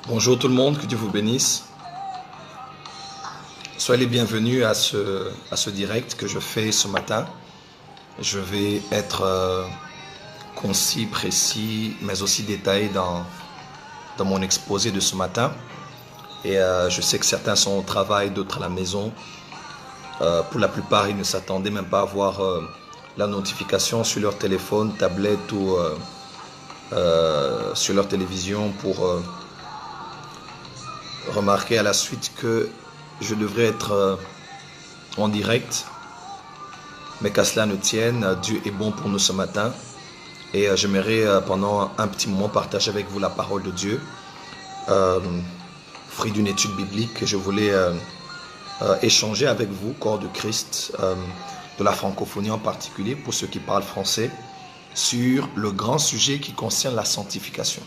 Bonjour tout le monde, que Dieu vous bénisse. Soyez les bienvenus à ce direct que je fais ce matin. Je vais être concis, précis, mais aussi détaillé dans mon exposé de ce matin. Et je sais que certains sont au travail, d'autres à la maison. Pour la plupart, ils ne s'attendaient même pas à voir la notification sur leur téléphone, tablette ou sur leur télévision pour remarquer à la suite que je devrais être en direct. Mais qu'à cela ne tienne, Dieu est bon pour nous ce matin. Et j'aimerais pendant un petit moment partager avec vous la parole de Dieu. Fruit d'une étude biblique, je voulais échanger avec vous, corps de Christ, de la francophonie en particulier, pour ceux qui parlent français, sur le grand sujet qui concerne la sanctification.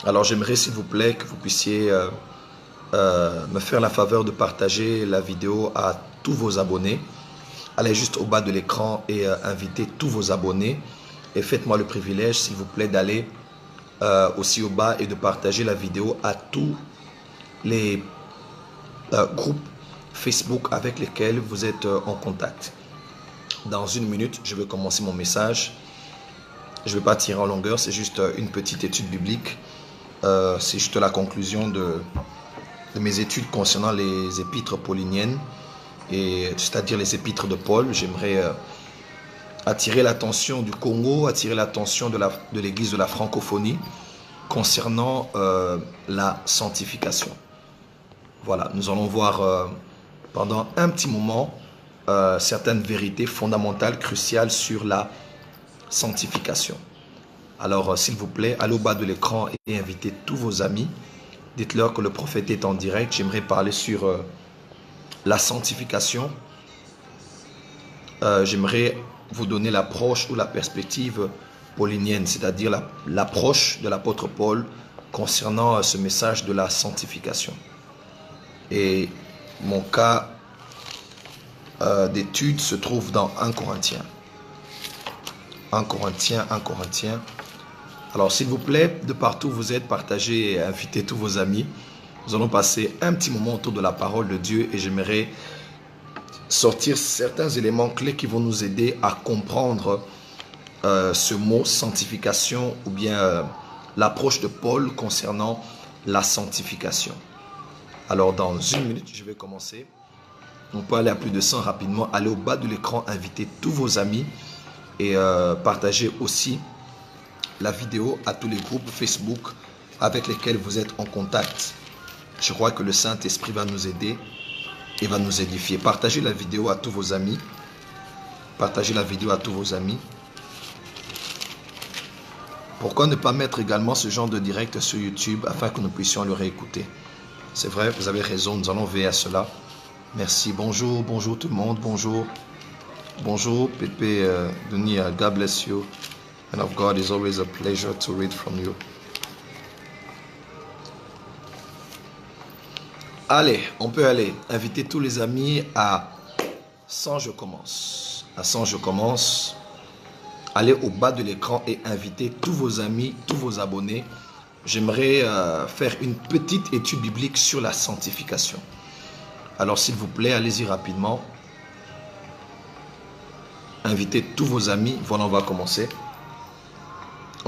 Alors j'aimerais s'il vous plaît que vous puissiez me faire la faveur de partager la vidéo à tous vos abonnés. Allez juste au bas de l'écran et invitez tous vos abonnés. Et faites-moi le privilège, s'il vous plaît, d'aller aussi au bas et de partager la vidéo à tous les groupes Facebook avec lesquels vous êtes en contact. Dans une minute, je vais commencer mon message. Je ne vais pas tirer en longueur, c'est juste une petite étude biblique. C'est juste la conclusion de mes études concernant les épîtres pauliniennes, c'est-à-dire les épîtres de Paul. J'aimerais attirer l'attention du Congo, attirer l'attention de l'église de la francophonie concernant la sanctification. Voilà, nous allons voir pendant un petit moment certaines vérités fondamentales, cruciales sur la sanctification. Alors, s'il vous plaît, allez au bas de l'écran et invitez tous vos amis. Dites-leur que le prophète est en direct. J'aimerais parler sur la sanctification. J'aimerais vous donner l'approche ou la perspective paulinienne, c'est-à-dire l'approche de l'apôtre Paul concernant ce message de la sanctification. Et mon cas d'étude se trouve dans 1 Corinthiens. 1 Corinthiens. Alors, s'il vous plaît, de partout où vous êtes, partagez et invitez tous vos amis. Nous allons passer un petit moment autour de la parole de Dieu et j'aimerais sortir certains éléments clés qui vont nous aider à comprendre ce mot sanctification ou bien l'approche de Paul concernant la sanctification. Alors, dans une minute, je vais commencer. On peut aller à plus de 100 rapidement. Allez au bas de l'écran, invitez tous vos amis et partagez aussi la vidéo à tous les groupes Facebook avec lesquels vous êtes en contact. Je crois que le Saint-Esprit va nous aider et va nous édifier. Partagez la vidéo à tous vos amis. Partagez la vidéo à tous vos amis. Pourquoi ne pas mettre également ce genre de direct sur YouTube afin que nous puissions le réécouter? C'est vrai, vous avez raison, nous allons veiller à cela. Merci. Bonjour tout le monde. Bonjour, Pépé Denis, God bless you. And of God, it's always a pleasure to read from you. Allez, on peut aller inviter tous les amis à 100 je commence. À 100 je commence. Allez au bas de l'écran et invitez tous vos amis, tous vos abonnés. J'aimerais faire une petite étude biblique sur la sanctification. Alors s'il vous plaît, allez-y rapidement. Invitez tous vos amis. Voilà, on va commencer.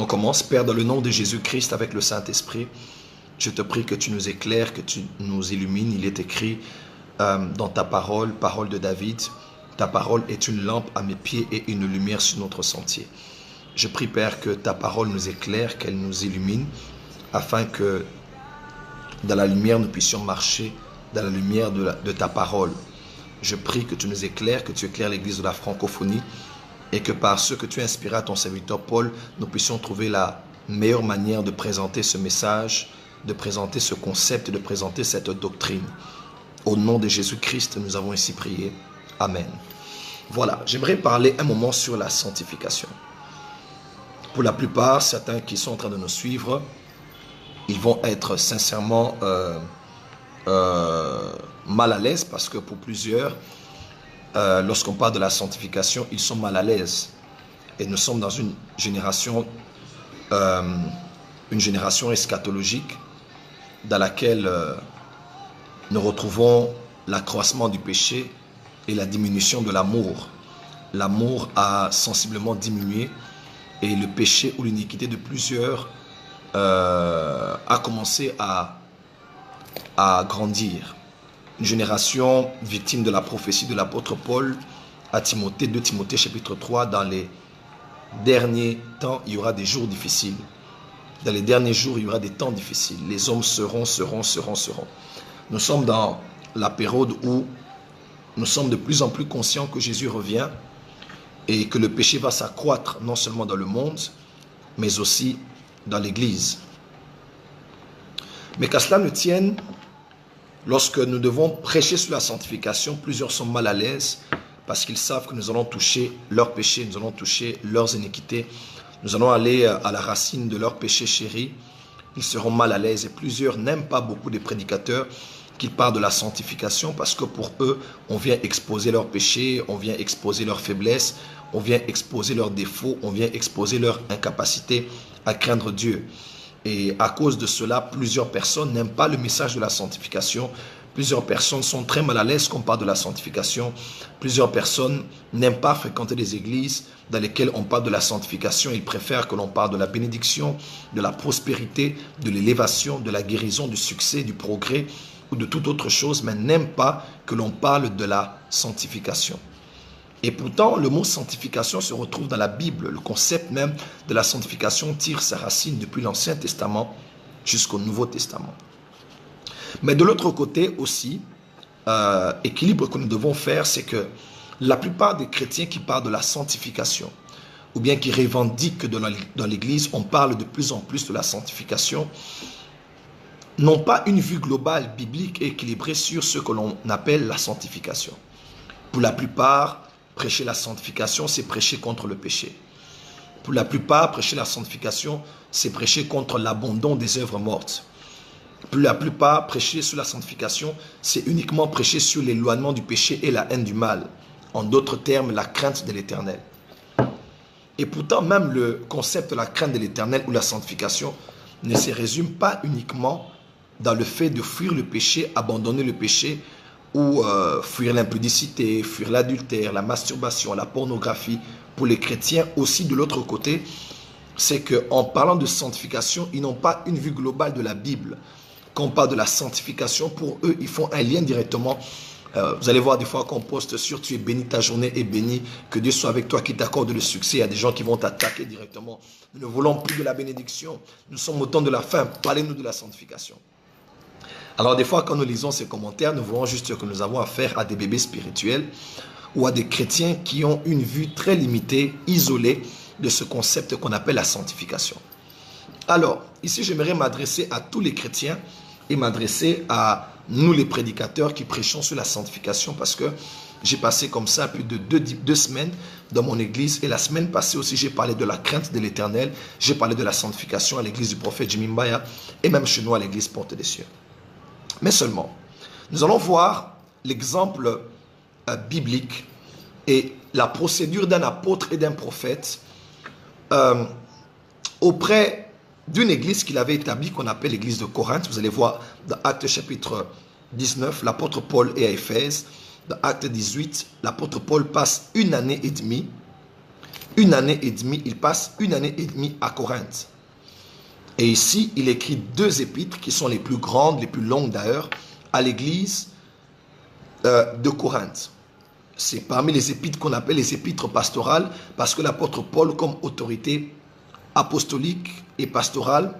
On commence. Père, dans le nom de Jésus-Christ avec le Saint-Esprit, je te prie que tu nous éclaires, que tu nous illumines. Il est écrit dans ta parole, parole de David, ta parole est une lampe à mes pieds et une lumière sur notre sentier. Je prie, Père, que ta parole nous éclaire, qu'elle nous illumine, afin que dans la lumière nous puissions marcher, dans la lumière de ta parole. Je prie que tu nous éclaires, que tu éclaires l'église de la francophonie, et que par ce que tu as inspiré à ton serviteur Paul, nous puissions trouver la meilleure manière de présenter ce message, de présenter ce concept, de présenter cette doctrine. Au nom de Jésus-Christ, nous avons ainsi prié. Amen. Voilà, j'aimerais parler un moment sur la sanctification. Pour la plupart, certains qui sont en train de nous suivre, ils vont être sincèrement mal à l'aise parce que pour plusieurs, lorsqu'on parle de la sanctification, ils sont mal à l'aise. Et nous sommes dans une génération eschatologique dans laquelle nous retrouvons l'accroissement du péché et la diminution de l'amour. L'amour a sensiblement diminué et le péché ou l'iniquité de plusieurs a commencé à grandir. Une génération victime de la prophétie de l'apôtre Paul à Timothée, 2 Timothée chapitre 3, dans les derniers temps, il y aura des jours difficiles. Dans les derniers jours, il y aura des temps difficiles. Les hommes seront. Nous sommes dans la période où nous sommes de plus en plus conscients que Jésus revient et que le péché va s'accroître non seulement dans le monde, mais aussi dans l'Église. Mais qu'à cela ne tienne, lorsque nous devons prêcher sur la sanctification, plusieurs sont mal à l'aise parce qu'ils savent que nous allons toucher leurs péchés, nous allons toucher leurs iniquités, nous allons aller à la racine de leurs péchés chéris. Ils seront mal à l'aise et plusieurs n'aiment pas beaucoup des prédicateurs qui parlent de la sanctification parce que pour eux, on vient exposer leurs péchés, on vient exposer leurs faiblesses, on vient exposer leurs défauts, on vient exposer leur incapacité à craindre Dieu. Et à cause de cela, plusieurs personnes n'aiment pas le message de la sanctification. Plusieurs personnes sont très mal à l'aise quand on parle de la sanctification. Plusieurs personnes n'aiment pas fréquenter les églises dans lesquelles on parle de la sanctification. Ils préfèrent que l'on parle de la bénédiction, de la prospérité, de l'élévation, de la guérison, du succès, du progrès ou de toute autre chose, mais n'aiment pas que l'on parle de la sanctification. Et pourtant, le mot sanctification se retrouve dans la Bible. Le concept même de la sanctification tire sa racine depuis l'Ancien Testament jusqu'au Nouveau Testament. Mais de l'autre côté aussi, équilibre que nous devons faire, c'est que la plupart des chrétiens qui parlent de la sanctification, ou bien qui revendiquent que dans l'Église, on parle de plus en plus de la sanctification, n'ont pas une vue globale, biblique et équilibrée sur ce que l'on appelle la sanctification. Pour la plupart, prêcher la sanctification, c'est prêcher contre le péché. Pour la plupart, prêcher la sanctification, c'est prêcher contre l'abandon des œuvres mortes. Pour la plupart, prêcher sur la sanctification, c'est uniquement prêcher sur l'éloignement du péché et la haine du mal. En d'autres termes, la crainte de l'Éternel. Et pourtant, même le concept de la crainte de l'Éternel ou la sanctification ne se résume pas uniquement dans le fait de fuir le péché, abandonner le péché, ou fuir l'impudicité, fuir l'adultère, la masturbation, la pornographie. Pour les chrétiens aussi de l'autre côté, c'est qu'en parlant de sanctification, ils n'ont pas une vue globale de la Bible. Quand on parle de la sanctification, pour eux, ils font un lien directement. Vous allez voir des fois qu'on poste sur « Tu es béni, ta journée est bénie, que Dieu soit avec toi, qui t'accorde le succès ». Il y a des gens qui vont t'attaquer directement. Nous ne voulons plus de la bénédiction. Nous sommes au temps de la fin. Parlez-nous de la sanctification. Alors des fois, quand nous lisons ces commentaires, nous voyons juste que nous avons affaire à des bébés spirituels ou à des chrétiens qui ont une vue très limitée, isolée de ce concept qu'on appelle la sanctification. Alors, ici, j'aimerais m'adresser à tous les chrétiens et m'adresser à nous les prédicateurs qui prêchons sur la sanctification parce que j'ai passé comme ça plus de deux semaines dans mon église et la semaine passée aussi, j'ai parlé de la crainte de l'Éternel, j'ai parlé de la sanctification à l'église du prophète Jimmy Mbaya et même chez nous à l'église Porte des Cieux. Mais seulement, nous allons voir l'exemple biblique et la procédure d'un apôtre et d'un prophète auprès d'une église qu'il avait établie, qu'on appelle l'église de Corinthe. Vous allez voir dans Actes chapitre 19, l'apôtre Paul est à Éphèse. Dans Actes 18, l'apôtre Paul passe une année et demie. Il passe une année et demie à Corinthe. Et ici, il écrit 2 épîtres qui sont les plus grandes, les plus longues d'ailleurs, à l'église de Corinthe. C'est parmi les épîtres qu'on appelle les épîtres pastorales, parce que l'apôtre Paul, comme autorité apostolique et pastorale,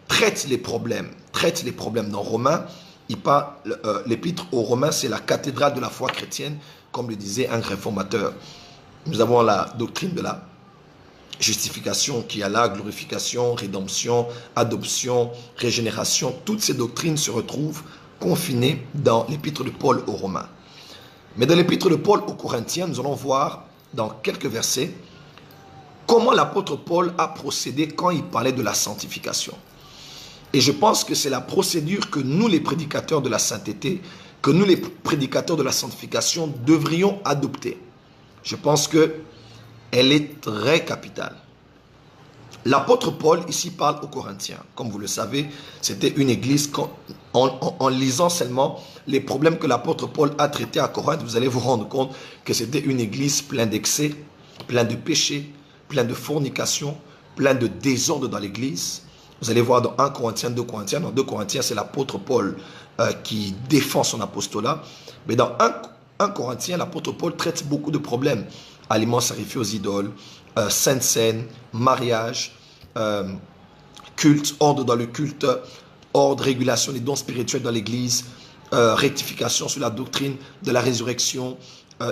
traite les problèmes. Dans Romains, l'épître aux Romains, c'est la cathédrale de la foi chrétienne, comme le disait un réformateur. Nous avons la doctrine de la justification qui a là, glorification, rédemption, adoption, régénération. Toutes ces doctrines se retrouvent confinées dans l'épître de Paul aux Romains. Mais dans l'épître de Paul aux Corinthiens, nous allons voir dans quelques versets comment l'apôtre Paul a procédé quand il parlait de la sanctification. Et je pense que c'est la procédure que nous, les prédicateurs de la sainteté, que nous, les prédicateurs de la sanctification, devrions adopter. Je pense qu'elle est très capitale. L'apôtre Paul ici parle aux Corinthiens. Comme vous le savez, c'était une église, en lisant seulement les problèmes que l'apôtre Paul a traités à Corinthe, vous allez vous rendre compte que c'était une église pleine d'excès, pleine de péchés, pleine de fornication, pleine de désordre dans l'église. Vous allez voir dans 1 Corinthiens, 2 Corinthiens. Dans 2 Corinthiens, c'est l'apôtre Paul qui défend son apostolat. Mais dans 1 Corinthiens, l'apôtre Paul traite beaucoup de problèmes. Aliments sacrifiés aux idoles, sainte scène, mariage, culte, ordre dans le culte, ordre, régulation des dons spirituels dans l'église, rectification sur la doctrine de la résurrection.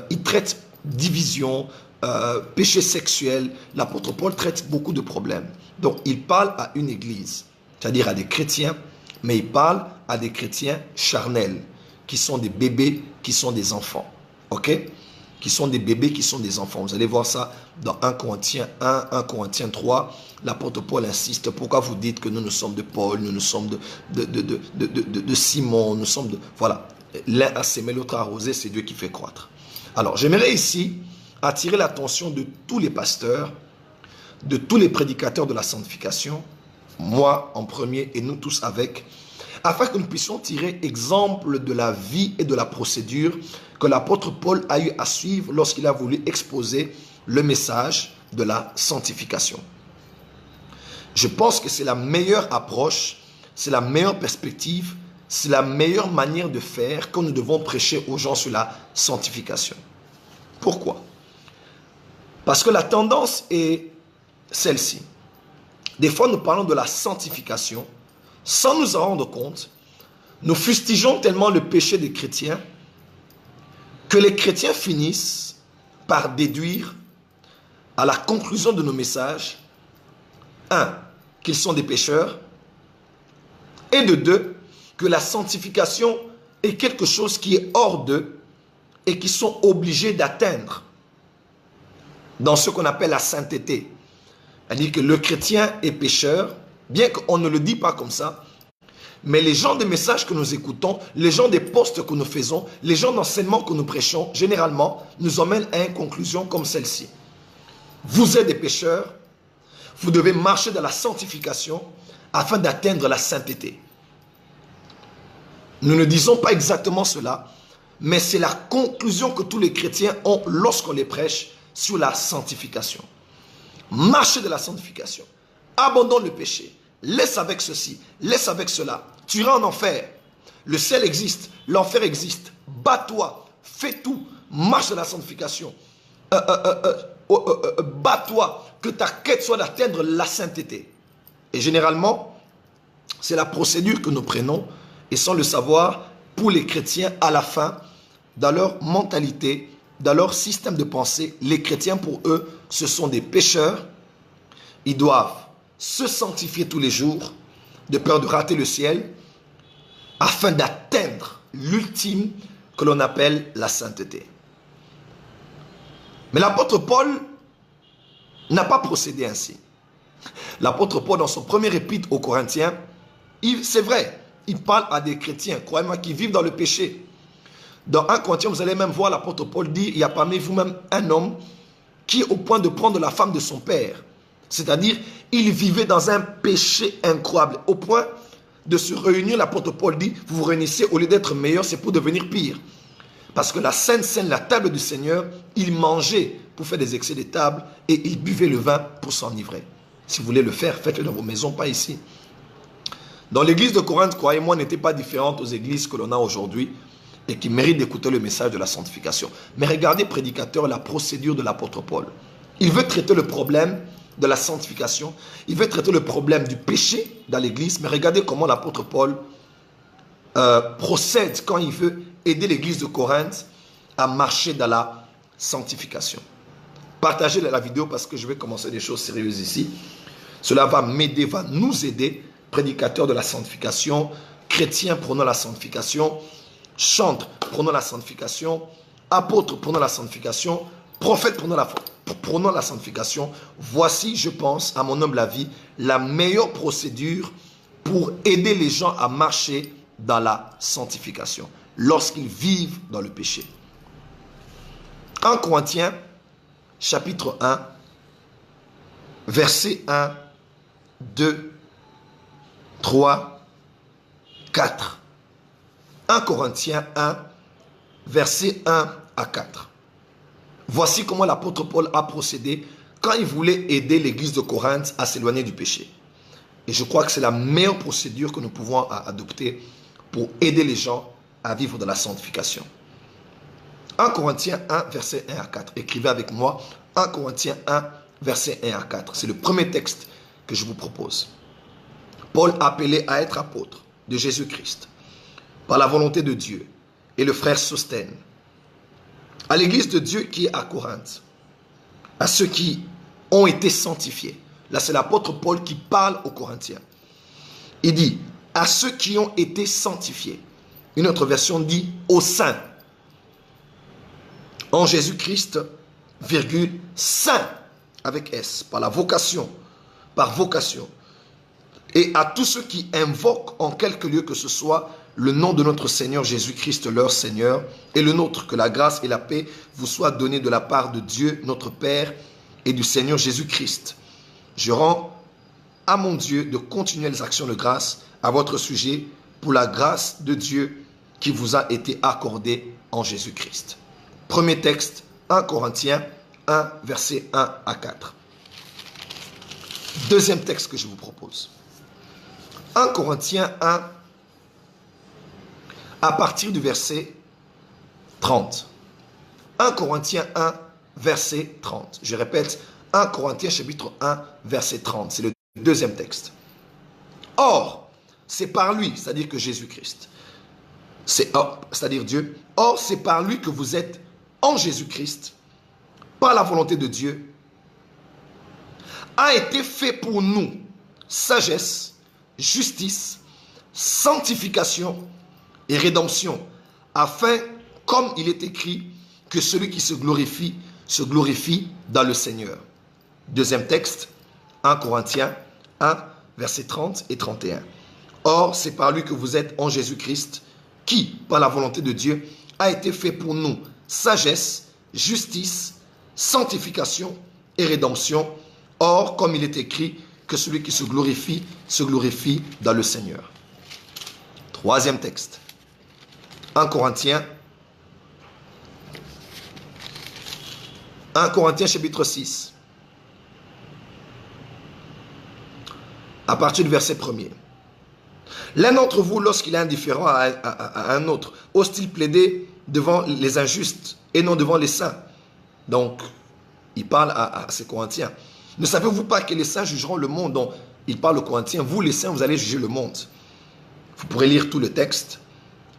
Il traite division, péché sexuel. L'apôtre Paul traite beaucoup de problèmes. Donc, il parle à une église, c'est-à-dire à des chrétiens, mais il parle à des chrétiens charnels, qui sont des bébés, qui sont des enfants. Ok? Qui sont des bébés, qui sont des enfants. Vous allez voir ça dans 1 Corinthiens 1, 1 Corinthiens 3. L'apôtre Paul insiste. Pourquoi vous dites que nous sommes de Paul, nous sommes de Simon, nous sommes de... Voilà. L'un a sémé, l'autre a arrosé, c'est Dieu qui fait croître. Alors, j'aimerais ici attirer l'attention de tous les pasteurs, de tous les prédicateurs de la sanctification, moi en premier et nous tous avec, afin que nous puissions tirer exemple de la vie et de la procédure que l'apôtre Paul a eu à suivre lorsqu'il a voulu exposer le message de la sanctification. Je pense que c'est la meilleure approche, c'est la meilleure perspective, c'est la meilleure manière de faire quand nous devons prêcher aux gens sur la sanctification. Pourquoi? Parce que la tendance est celle-ci. Des fois, nous parlons de la sanctification sans nous en rendre compte. Nous fustigeons tellement le péché des chrétiens que les chrétiens finissent par déduire à la conclusion de nos messages, 1, qu'ils sont des pécheurs, et de 2, que la sanctification est quelque chose qui est hors d'eux et qu'ils sont obligés d'atteindre dans ce qu'on appelle la sainteté. C'est-à-dire que le chrétien est pécheur, bien qu'on ne le dit pas comme ça, mais les gens des messages que nous écoutons, les gens des postes que nous faisons, les gens d'enseignement que nous prêchons, généralement, nous emmènent à une conclusion comme celle-ci. Vous êtes des pécheurs, vous devez marcher dans la sanctification afin d'atteindre la sainteté. Nous ne disons pas exactement cela, mais c'est la conclusion que tous les chrétiens ont lorsqu'on les prêche sur la sanctification. Marchez de la sanctification, abandonne le péché, laisse avec ceci, laisse avec cela, tu iras en enfer. Le ciel existe, l'enfer existe, bats-toi, fais tout, marche de la sanctification, bats-toi, que ta quête soit d'atteindre la sainteté. Et généralement, c'est la procédure que nous prenons, et sans le savoir, pour les chrétiens, à la fin, dans leur mentalité, dans leur système de pensée, les chrétiens, pour eux, ce sont des pécheurs. Ils doivent se sanctifier tous les jours, de peur de rater le ciel, afin d'atteindre l'ultime que l'on appelle la sainteté. Mais l'apôtre Paul n'a pas procédé ainsi. L'apôtre Paul, dans son premier épître aux Corinthiens, c'est vrai, il parle à des chrétiens, croyez-moi, qui vivent dans le péché. Dans 1 Corinthiens, vous allez même voir l'apôtre Paul dire, il y a parmi vous-même un homme qui est au point de prendre la femme de son père. C'est-à-dire, il vivait dans un péché incroyable, au point de se réunir. L'apôtre Paul dit, vous vous réunissez, au lieu d'être meilleur, c'est pour devenir pire. Parce que la Sainte Seine, la table du Seigneur, il mangeait pour faire des excès de table et il buvait le vin pour s'enivrer. Si vous voulez le faire, faites-le dans vos maisons, pas ici. Dans l'église de Corinthe, croyez-moi, n'était pas différente aux églises que l'on a aujourd'hui et qui méritent d'écouter le message de la sanctification. Mais regardez, prédicateur, la procédure de l'apôtre Paul. Il veut traiter le problème de la sanctification, il veut traiter le problème du péché dans l'église, mais regardez comment l'apôtre Paul procède quand il veut aider l'église de Corinthe à marcher dans la sanctification. Partagez la vidéo parce que je vais commencer des choses sérieuses ici. Cela va m'aider, va nous aider, prédicateurs de la sanctification, chrétiens prenons la sanctification, chantres prenons la sanctification, apôtres prenons la sanctification, prophètes prenons la sanctification. Voici, je pense, à mon humble avis, la meilleure procédure pour aider les gens à marcher dans la sanctification, lorsqu'ils vivent dans le péché. 1 Corinthiens, chapitre 1, verset 1 2, 3, 4. 1 Corinthiens 1, versets 1 à 4. Voici comment l'apôtre Paul a procédé quand il voulait aider l'église de Corinthe à s'éloigner du péché. Et je crois que c'est la meilleure procédure que nous pouvons adopter pour aider les gens à vivre dans la sanctification. 1 Corinthiens 1, verset 1 à 4. Écrivez avec moi 1 Corinthiens 1, verset 1 à 4. C'est le premier texte que je vous propose. Paul, appelé à être apôtre de Jésus-Christ, par la volonté de Dieu, et le frère Sosthène, à l'église de Dieu qui est à Corinthe, à ceux qui ont été sanctifiés. Là, c'est l'apôtre Paul qui parle aux Corinthiens. Il dit, à ceux qui ont été sanctifiés. Une autre version dit, aux saints. En Jésus-Christ, virgule, saint, avec S, par la vocation, par vocation. Et à tous ceux qui invoquent en quelque lieu que ce soit le nom de notre Seigneur Jésus-Christ, leur Seigneur, et le nôtre, que la grâce et la paix vous soient données de la part de Dieu, notre Père, et du Seigneur Jésus-Christ. Je rends à mon Dieu de continuelles actions de grâce à votre sujet pour la grâce de Dieu qui vous a été accordée en Jésus-Christ. Premier texte, 1 Corinthiens 1, versets 1 à 4. Deuxième texte que je vous propose. 1 Corinthiens 1, à partir du verset 30. 1 Corinthiens 1, verset 30. Je répète, 1 Corinthiens chapitre 1, verset 30. C'est le deuxième texte. Or, c'est par lui, c'est-à-dire que Jésus-Christ, c'est-à-dire Dieu, or c'est par lui que vous êtes en Jésus-Christ, par la volonté de Dieu, a été fait pour nous sagesse, justice, sanctification et rédemption, afin, comme il est écrit, que celui qui se glorifie dans le Seigneur. Deuxième texte, 1 Corinthiens 1, versets 30 et 31. Or, c'est par lui que vous êtes en Jésus-Christ, qui, par la volonté de Dieu, a été fait pour nous sagesse, justice, sanctification et rédemption. Or, comme il est écrit, que celui qui se glorifie dans le Seigneur. Troisième texte, 1 Corinthiens chapitre 6. À partir du verset 1er. L'un d'entre vous, lorsqu'il est indifférent à un autre, ose-t-il plaider devant les injustes et non devant les saints? Donc, il parle à ces Corinthiens. Ne savez-vous pas que les saints jugeront le monde? Donc, il parle aux Corinthiens. Vous, les saints, vous allez juger le monde. Vous pourrez lire tout le texte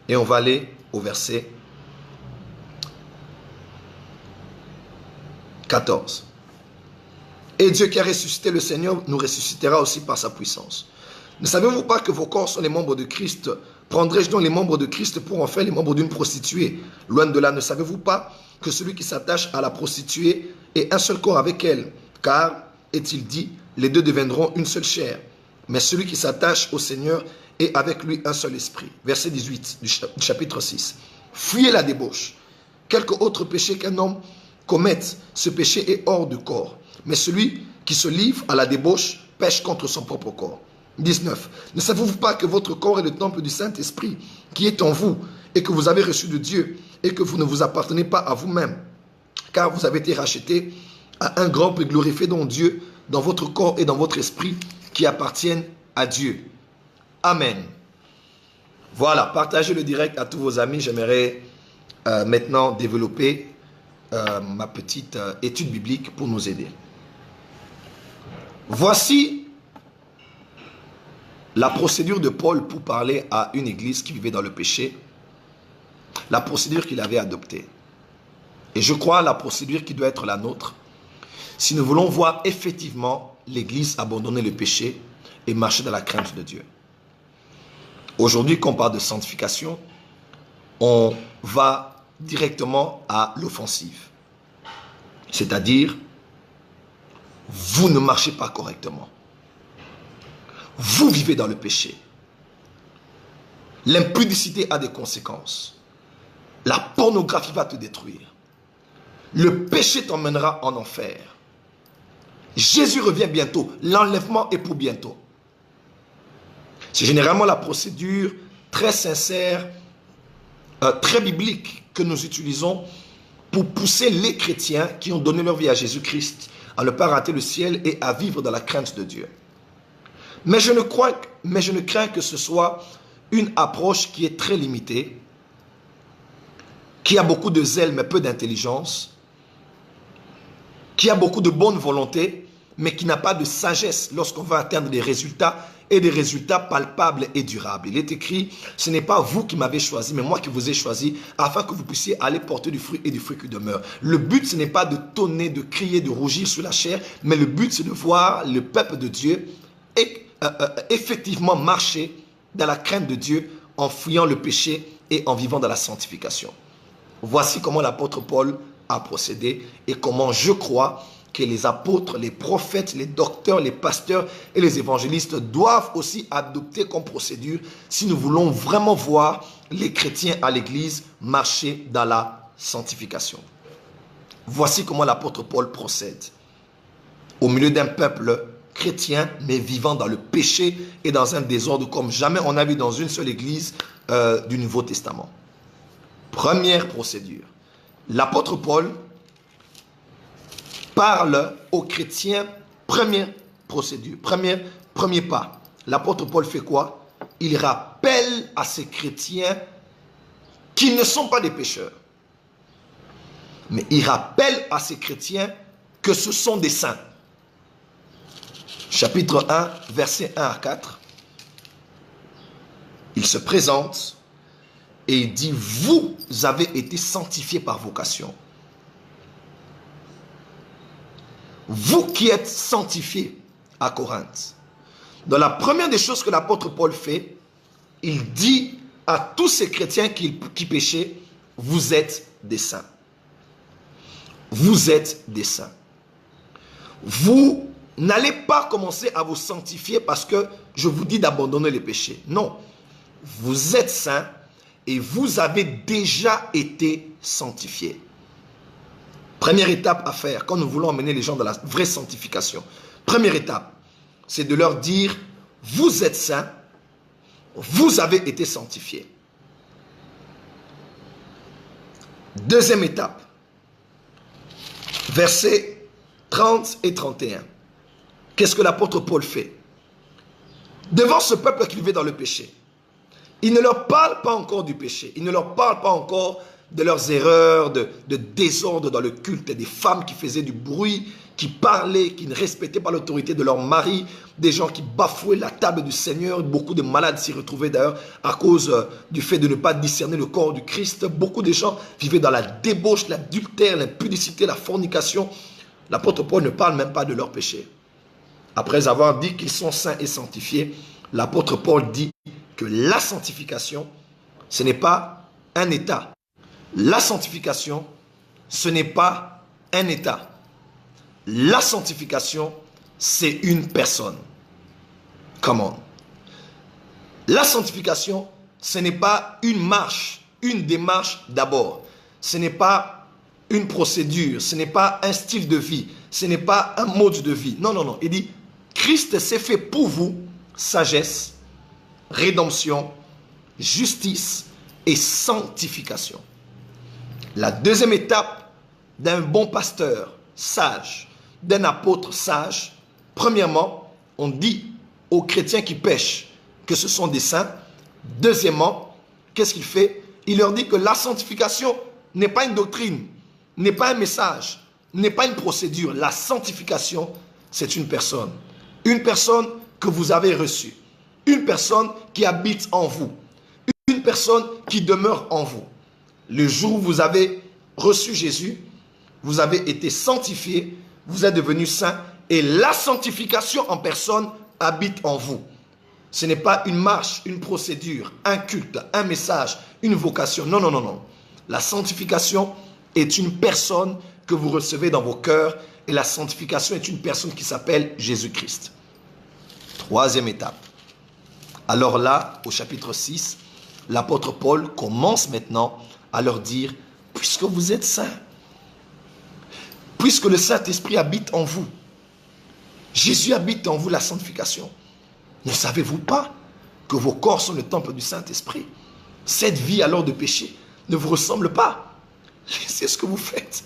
et on va aller au verset 14. Et Dieu qui a ressuscité le Seigneur nous ressuscitera aussi par sa puissance. Ne savez-vous pas que vos corps sont les membres de Christ? Prendrai-je donc les membres de Christ pour en faire les membres d'une prostituée? Loin de là, ne savez-vous pas que celui qui s'attache à la prostituée est un seul corps avec elle? Car, est-il dit, les deux deviendront une seule chair. Mais celui qui s'attache au Seigneur est avec lui un seul esprit. Verset 18 du chapitre 6. Fuyez la débauche. Quelque autre péché qu'un homme commette, ce péché est hors du corps. Mais celui qui se livre à la débauche pêche contre son propre corps. 19. Ne savez-vous pas que votre corps est le temple du Saint-Esprit qui est en vous et que vous avez reçu de Dieu et que vous ne vous appartenez pas à vous-même, car vous avez été rachetés à un grand prix glorifié dans Dieu, dans votre corps et dans votre esprit qui appartiennent à Dieu. Amen. Voilà, partagez le direct à tous vos amis. J'aimerais maintenant développer ma petite étude biblique pour nous aider. Voici la procédure de Paul pour parler à une église qui vivait dans le péché, la procédure qu'il avait adoptée. Et je crois la procédure qui doit être la nôtre si nous voulons voir effectivement l'église abandonner le péché et marcher dans la crainte de Dieu. Aujourd'hui, quand on parle de sanctification, on va directement à l'offensive. C'est-à-dire, vous ne marchez pas correctement. Vous vivez dans le péché. L'impudicité a des conséquences. La pornographie va te détruire. Le péché t'emmènera en enfer. Jésus revient bientôt. L'enlèvement est pour bientôt. C'est généralement la procédure très sincère, très biblique que nous utilisons pour pousser les chrétiens qui ont donné leur vie à Jésus-Christ à ne pas rater le ciel et à vivre dans la crainte de Dieu. Mais je ne crains que ce soit une approche qui est très limitée, qui a beaucoup de zèle mais peu d'intelligence, qui a beaucoup de bonne volonté, mais qui n'a pas de sagesse lorsqu'on va atteindre des résultats et des résultats palpables et durables. Il est écrit, ce n'est pas vous qui m'avez choisi, mais moi qui vous ai choisi, afin que vous puissiez aller porter du fruit et du fruit qui demeure. Le but, ce n'est pas de tonner, de crier, de rougir sur la chair, mais le but, c'est de voir le peuple de Dieu effectivement marcher dans la crainte de Dieu en fuyant le péché et en vivant dans la sanctification. Voici comment l'apôtre Paul a procédé et comment je crois que les apôtres, les prophètes, les docteurs, les pasteurs et les évangélistes doivent aussi adopter comme procédure si nous voulons vraiment voir les chrétiens à l'église marcher dans la sanctification. Voici comment l'apôtre Paul procède. Au milieu d'un peuple chrétien, mais vivant dans le péché et dans un désordre comme jamais on a vu dans une seule église du Nouveau Testament. Première procédure. L'apôtre Paul parle aux chrétiens, première procédure, premier pas. L'apôtre Paul fait quoi? Il rappelle à ces chrétiens qui ne sont pas des pécheurs. Mais il rappelle à ces chrétiens que ce sont des saints. Chapitre 1, versets 1 à 4. Il se présente et il dit, vous avez été sanctifiés par vocation. Vous qui êtes sanctifiés à Corinthe. Dans la première des choses que l'apôtre Paul fait, il dit à tous ces chrétiens qui péchaient, vous êtes des saints. Vous êtes des saints. Vous n'allez pas commencer à vous sanctifier parce que je vous dis d'abandonner les péchés. Non. Vous êtes saints et vous avez déjà été sanctifiés. Première étape à faire quand nous voulons emmener les gens dans la vraie sanctification. Première étape, c'est de leur dire, vous êtes saints, vous avez été sanctifiés. Deuxième étape, versets 30 et 31. Qu'est-ce que l'apôtre Paul fait? Devant ce peuple qui vivait dans le péché, il ne leur parle pas encore du péché, il ne leur parle pas encore de leurs erreurs, de désordre dans le culte, des femmes qui faisaient du bruit, qui parlaient, qui ne respectaient pas l'autorité de leur mari, des gens qui bafouaient la table du Seigneur. Beaucoup de malades s'y retrouvaient d'ailleurs à cause du fait de ne pas discerner le corps du Christ. Beaucoup de gens vivaient dans la débauche, l'adultère, l'impudicité, la fornication. L'apôtre Paul ne parle même pas de leurs péchés. Après avoir dit qu'ils sont saints et sanctifiés, l'apôtre Paul dit que la sanctification, ce n'est pas un état. La sanctification, ce n'est pas un état. La sanctification, c'est une personne. Comment? La sanctification, ce n'est pas une marche, une démarche d'abord. Ce n'est pas une procédure, ce n'est pas un style de vie, ce n'est pas un mode de vie. Non, non, non. Il dit, Christ s'est fait pour vous sagesse, rédemption, justice et sanctification. La deuxième étape d'un bon pasteur sage, d'un apôtre sage, premièrement, on dit aux chrétiens qui pêchent que ce sont des saints. Deuxièmement, qu'est-ce qu'il fait? Il leur dit que la sanctification n'est pas une doctrine, n'est pas un message, n'est pas une procédure. La sanctification, c'est une personne. Une personne que vous avez reçue. Une personne qui habite en vous. Une personne qui demeure en vous. Le jour où vous avez reçu Jésus, vous avez été sanctifié, vous êtes devenu saint et la sanctification en personne habite en vous. Ce n'est pas une marche, une procédure, un culte, un message, une vocation. Non, non, non, non. La sanctification est une personne que vous recevez dans vos cœurs et la sanctification est une personne qui s'appelle Jésus-Christ. Troisième étape. Alors là, au chapitre 6, l'apôtre Paul commence maintenant à leur dire, puisque vous êtes saints, puisque le Saint-Esprit habite en vous, Jésus habite en vous la sanctification. Ne savez-vous pas que vos corps sont le temple du Saint-Esprit. Cette vie alors de péché ne vous ressemble pas. C'est ce que vous faites.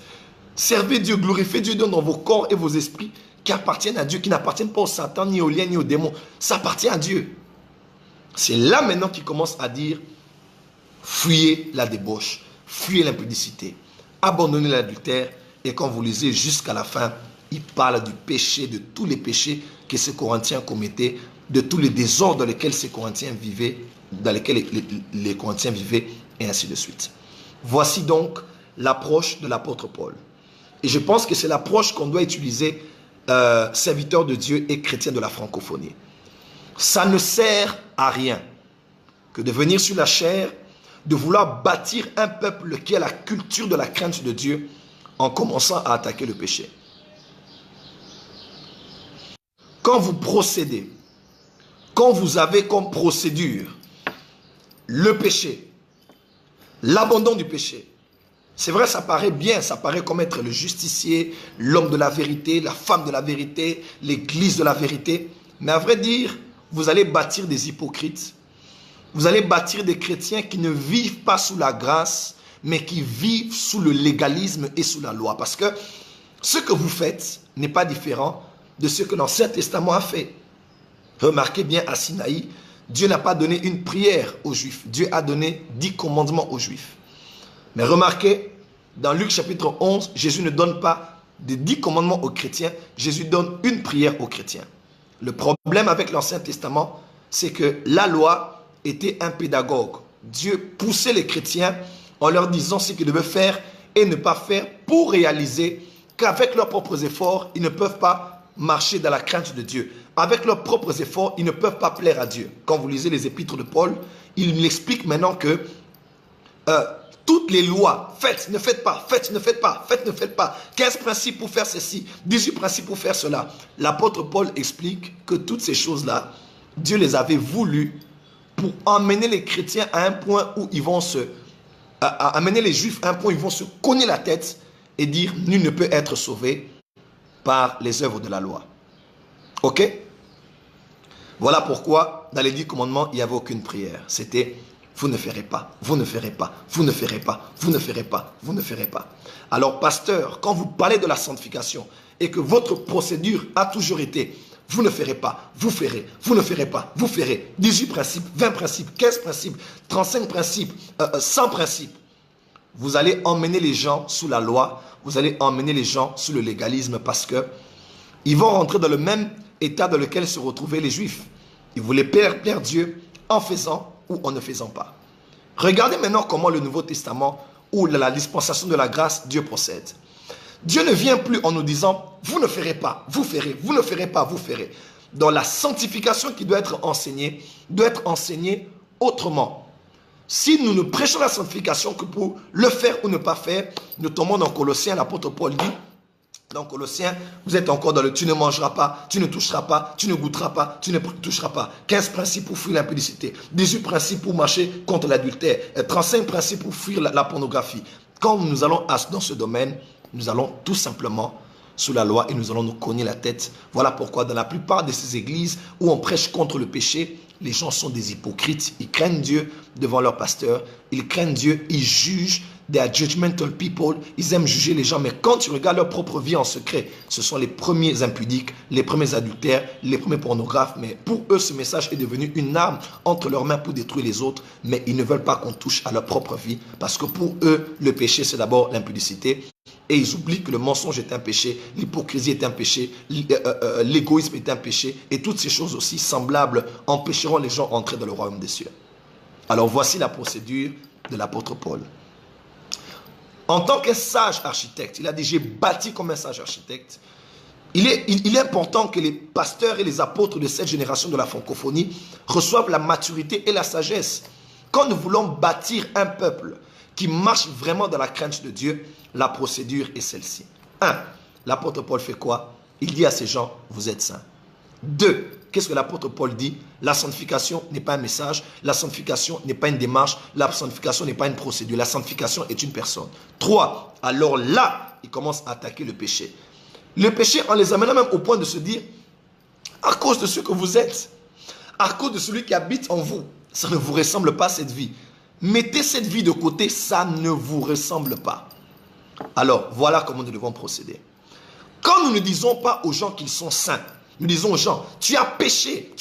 Servez Dieu, glorifiez Dieu dans vos corps et vos esprits qui appartiennent à Dieu, qui n'appartiennent pas au Satan, ni aux liens, ni aux démons. Ça appartient à Dieu. C'est là maintenant qu'il commence à dire, fuyez la débauche, fuyez l'impudicité, abandonnez l'adultère. Et quand vous lisez jusqu'à la fin, il parle du péché, de tous les péchés que ces Corinthiens commettaient, de tous les désordres dans lesquels ces Corinthiens vivaient, dans lesquels les Corinthiens vivaient, et ainsi de suite. Voici donc l'approche de l'apôtre Paul. Et je pense que c'est l'approche qu'on doit utiliser, serviteurs de Dieu et chrétiens de la francophonie. Ça ne sert à rien que de venir sur la chair, de vouloir bâtir un peuple qui a la culture de la crainte de Dieu en commençant à attaquer le péché. Quand vous procédez, quand vous avez comme procédure le péché, l'abandon du péché, c'est vrai, ça paraît bien, ça paraît comme être le justicier, l'homme de la vérité, la femme de la vérité, l'église de la vérité. Mais à vrai dire, vous allez bâtir des hypocrites. Vous allez bâtir des chrétiens qui ne vivent pas sous la grâce, mais qui vivent sous le légalisme et sous la loi. Parce que ce que vous faites n'est pas différent de ce que l'Ancien Testament a fait. Remarquez bien à Sinaï, Dieu n'a pas donné une prière aux Juifs. Dieu a donné 10 commandements aux Juifs. Mais remarquez, dans Luc chapitre 11, Jésus ne donne pas des 10 commandements aux chrétiens. Jésus donne une prière aux chrétiens. Le problème avec l'Ancien Testament, c'est que la loi était un pédagogue. Dieu poussait les chrétiens en leur disant ce qu'ils devaient faire et ne pas faire pour réaliser qu'avec leurs propres efforts, ils ne peuvent pas marcher dans la crainte de Dieu. Avec leurs propres efforts, ils ne peuvent pas plaire à Dieu. Quand vous lisez les épîtres de Paul, il explique maintenant que toutes les lois, faites, ne faites pas, faites, ne faites pas, faites, ne faites pas. 15 principes pour faire ceci, 18 principes pour faire cela. L'apôtre Paul explique que toutes ces choses-là, Dieu les avait voulues pour emmener les chrétiens à un point où ils vont amener les juifs à un point où ils vont se cogner la tête et dire nul ne peut être sauvé par les œuvres de la loi. Ok? Voilà pourquoi dans les 10 commandements, il n'y avait aucune prière. C'était vous ne ferez pas, vous ne ferez pas, vous ne ferez pas, vous ne ferez pas, vous ne ferez pas. Alors pasteur, quand vous parlez de la sanctification et que votre procédure a toujours été vous ne ferez pas, vous ferez, vous ne ferez pas, vous ferez. 18 principes, 20 principes, 15 principes, 35 principes, 100 principes. Vous allez emmener les gens sous la loi, vous allez emmener les gens sous le légalisme parce que ils vont rentrer dans le même état dans lequel se retrouvaient les Juifs. Ils voulaient plaire Dieu en faisant ou en ne faisant pas. Regardez maintenant comment le Nouveau Testament ou la dispensation de la grâce, Dieu procède. Dieu ne vient plus en nous disant, vous ne ferez pas, vous ferez, vous ne ferez pas, vous ferez. Dans la sanctification qui doit être enseignée autrement. Si nous ne prêchons la sanctification que pour le faire ou ne pas faire, nous tombons dans Colossiens, l'apôtre Paul dit, dans Colossiens, vous êtes encore dans le tu ne mangeras pas, tu ne toucheras pas, tu ne goûteras pas, tu ne toucheras pas. 15 principes pour fuir l'impudicité, 18 principes pour marcher contre l'adultère, 35 principes pour fuir la pornographie. Quand nous allons dans ce domaine, nous allons tout simplement sous la loi et nous allons nous cogner la tête. Voilà pourquoi dans la plupart de ces églises où on prêche contre le péché, les gens sont des hypocrites. Ils craignent Dieu devant leur pasteur. Ils craignent Dieu, ils jugent. They are judgmental people. Ils aiment juger les gens. Mais quand tu regardes leur propre vie en secret, ce sont les premiers impudiques, les premiers adultères, les premiers pornographes. Mais pour eux, ce message est devenu une arme entre leurs mains pour détruire les autres. Mais ils ne veulent pas qu'on touche à leur propre vie. Parce que pour eux, le péché, c'est d'abord l'impudicité. Et ils oublient que le mensonge est un péché, l'hypocrisie est un péché, l'égoïsme est un péché. Et toutes ces choses aussi semblables empêcheront les gens d'entrer dans le royaume des cieux. Alors voici la procédure de l'apôtre Paul. En tant qu'un sage architecte, il a dit, j'ai bâti comme un sage architecte. Il est important que les pasteurs et les apôtres de cette génération de la francophonie reçoivent la maturité et la sagesse. Quand nous voulons bâtir un peuple qui marche vraiment dans la crainte de Dieu, la procédure est celle-ci. 1. L'apôtre Paul fait quoi? Il dit à ces gens, vous êtes saints. 2. Qu'est-ce que l'apôtre Paul dit? La sanctification n'est pas un message, la sanctification n'est pas une démarche, la sanctification n'est pas une procédure, la sanctification est une personne. 3. Alors là, il commence à attaquer le péché. Le péché, en les amenant même au point de se dire, à cause de ce que vous êtes, à cause de celui qui habite en vous. Ça ne vous ressemble pas cette vie. Mettez cette vie de côté, ça ne vous ressemble pas. Alors, voilà comment nous devons procéder. Quand nous ne disons pas aux gens qu'ils sont saints, nous disons aux gens, tu as péché,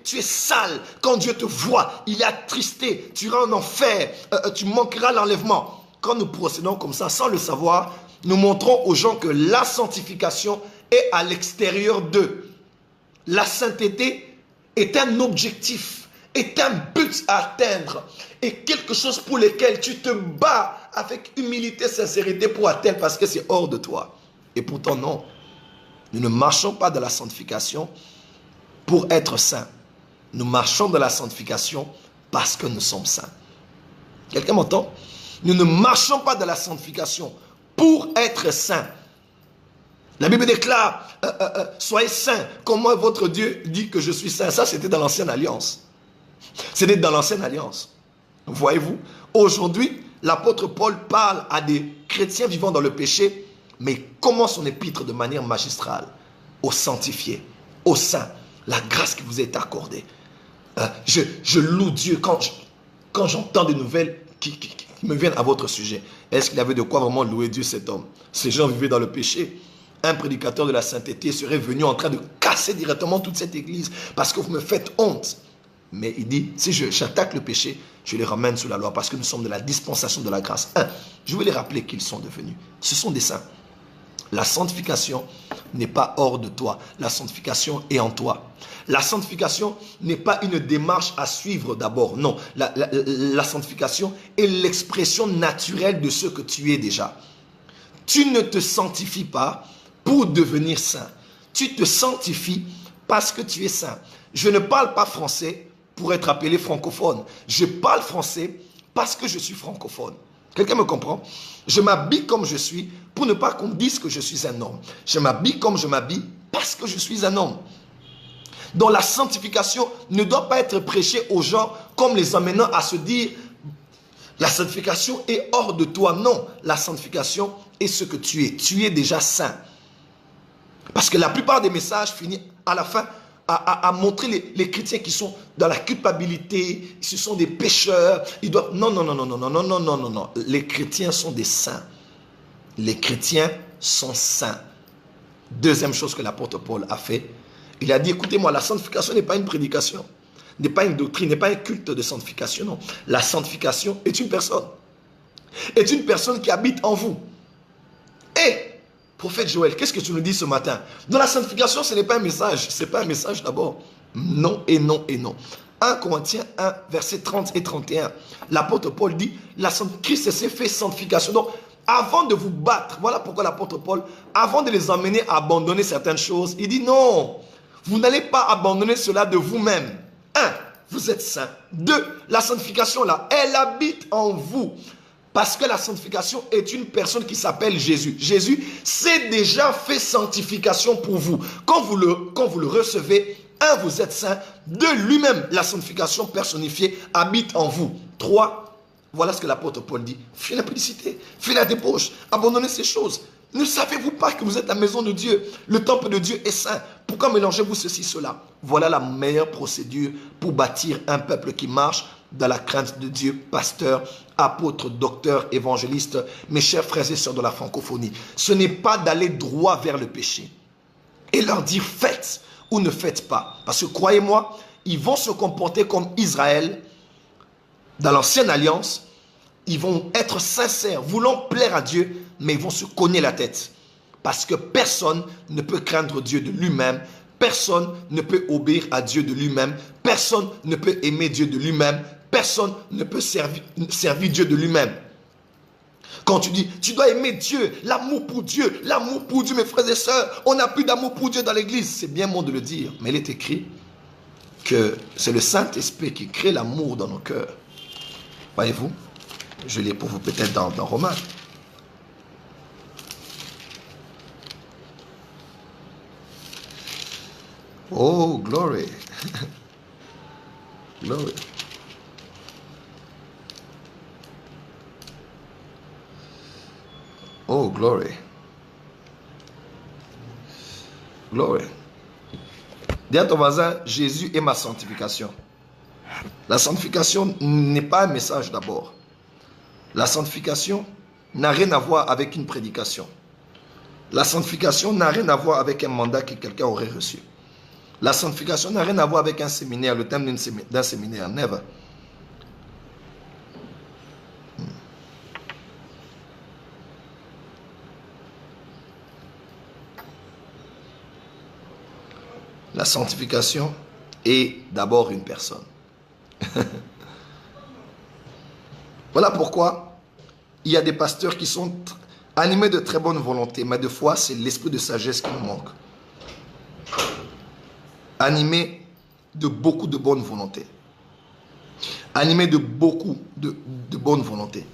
tu es sale. Quand Dieu te voit, il est attristé, tu iras en enfer, tu manqueras l'enlèvement. Quand nous procédons comme ça, sans le savoir, nous montrons aux gens que la sanctification est à l'extérieur d'eux. La sainteté est un objectif, est un but à atteindre, et quelque chose pour lequel tu te bats avec humilité, sincérité pour atteindre parce que c'est hors de toi. Et pourtant non, nous ne marchons pas dans la sanctification pour être saints. Nous marchons dans la sanctification parce que nous sommes saints. Quelqu'un m'entend? Nous ne marchons pas dans la sanctification pour être saints. La Bible déclare, soyez saints, comme moi votre Dieu dit que je suis saint. Ça, c'était dans l'ancienne alliance. C'était dans l'ancienne alliance. Voyez-vous, aujourd'hui, l'apôtre Paul parle à des chrétiens vivant dans le péché, mais il commence son épître de manière magistrale, aux sanctifiés, aux saints, la grâce qui vous est accordée. Je loue Dieu quand j'entends des nouvelles qui me viennent à votre sujet. Est-ce qu'il avait de quoi vraiment louer Dieu, cet homme? Ces gens vivaient dans le péché. Un prédicateur de la sainteté serait venu en train de casser directement toute cette église parce que vous me faites honte. Mais il dit, si j'attaque le péché, je les ramène sous la loi parce que nous sommes de la dispensation de la grâce. Je veux les rappeler qu'ils sont devenus. Ce sont des saints. La sanctification n'est pas hors de toi. La sanctification est en toi. La sanctification n'est pas une démarche à suivre d'abord. Non, la sanctification est l'expression naturelle de ce que tu es déjà. Tu ne te sanctifies pas pour devenir saint. Tu te sanctifies parce que tu es saint. Je ne parle pas français pour être appelé francophone. Je parle français parce que je suis francophone. Quelqu'un me comprend? Je m'habille comme je suis pour ne pas qu'on dise que je suis un homme. Je m'habille comme je m'habille parce que je suis un homme. Donc la sanctification ne doit pas être prêchée aux gens comme les amenant à se dire la sanctification est hors de toi. Non, la sanctification est ce que tu es. Tu es déjà saint. Parce que la plupart des messages finissent à la fin à montrer les chrétiens qui sont dans la culpabilité, ce sont des pécheurs, ils doivent... Non. Les chrétiens sont des saints. Les chrétiens sont saints. Deuxième chose que l'apôtre Paul a fait, il a dit, écoutez-moi, la sanctification n'est pas une prédication, n'est pas une doctrine, n'est pas un culte de sanctification, non. La sanctification est une personne. Est une personne qui habite en vous. Et prophète Joël, qu'est-ce que tu nous dis ce matin? Dans la sanctification, ce n'est pas un message. Ce n'est pas un message d'abord. Non et non et non. 1 Corinthiens 1, versets 30 et 31. L'apôtre Paul dit, Christ s'est fait sanctification. Donc, avant de vous battre, voilà pourquoi l'apôtre Paul, avant de les emmener à abandonner certaines choses, il dit non, vous n'allez pas abandonner cela de vous-même. 1, vous êtes saints. 2, la sanctification là, elle habite en vous. Parce que la sanctification est une personne qui s'appelle Jésus. Jésus s'est déjà fait sanctification pour vous. Quand vous le recevez, 1, vous êtes saint. 2, lui-même, la sanctification personnifiée habite en vous. 3, voilà ce que l'apôtre Paul dit. Fuyez la publicité, fuyez la débauche, abandonnez ces choses. Ne savez-vous pas que vous êtes la maison de Dieu? Le temple de Dieu est saint. Pourquoi mélangez-vous ceci, cela? Voilà la meilleure procédure pour bâtir un peuple qui marche dans la crainte de Dieu, pasteur, apôtre, docteur, évangéliste, mes chers frères et sœurs de la francophonie. Ce n'est pas d'aller droit vers le péché et leur dire faites ou ne faites pas. Parce que croyez-moi, ils vont se comporter comme Israël dans l'ancienne alliance. Ils vont être sincères, voulant plaire à Dieu, mais ils vont se cogner la tête. Parce que personne ne peut craindre Dieu de lui-même. Personne ne peut obéir à Dieu de lui-même. Personne ne peut aimer Dieu de lui-même. Personne ne peut servir Dieu de lui-même. Quand tu dis, tu dois aimer Dieu, l'amour pour Dieu, mes frères et sœurs, on n'a plus d'amour pour Dieu dans l'église. C'est bien bon de le dire, mais il est écrit que c'est le Saint-Esprit qui crée l'amour dans nos cœurs. Voyez-vous, je l'ai pour vous peut-être dans Romains. Oh, glory. Glory. Oh, glory. Glory. Dis à ton voisin, Jésus est ma sanctification. La sanctification n'est pas un message d'abord. La sanctification n'a rien à voir avec une prédication. La sanctification n'a rien à voir avec un mandat que quelqu'un aurait reçu. La sanctification n'a rien à voir avec un séminaire, le thème d'un séminaire. Never. La sanctification est d'abord une personne. Voilà pourquoi il y a des pasteurs qui sont animés de très bonne volonté, mais de fois, c'est l'esprit de sagesse qui nous manque. Animés de beaucoup de bonne volonté. Animés de beaucoup de bonne volonté.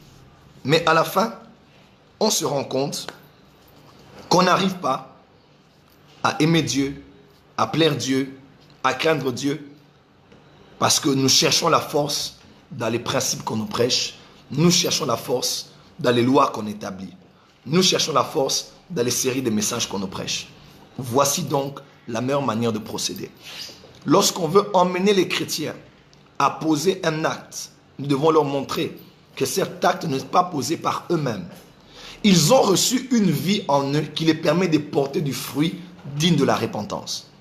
Mais à la fin, on se rend compte qu'on n'arrive pas à aimer Dieu, à plaire Dieu, à craindre Dieu, parce que nous cherchons la force dans les principes qu'on nous prêche, nous cherchons la force dans les lois qu'on établit, nous cherchons la force dans les séries de messages qu'on nous prêche. Voici donc la meilleure manière de procéder. Lorsqu'on veut emmener les chrétiens à poser un acte, nous devons leur montrer que cet acte n'est pas posé par eux-mêmes. Ils ont reçu une vie en eux qui les permet de porter du fruit digne de la repentance.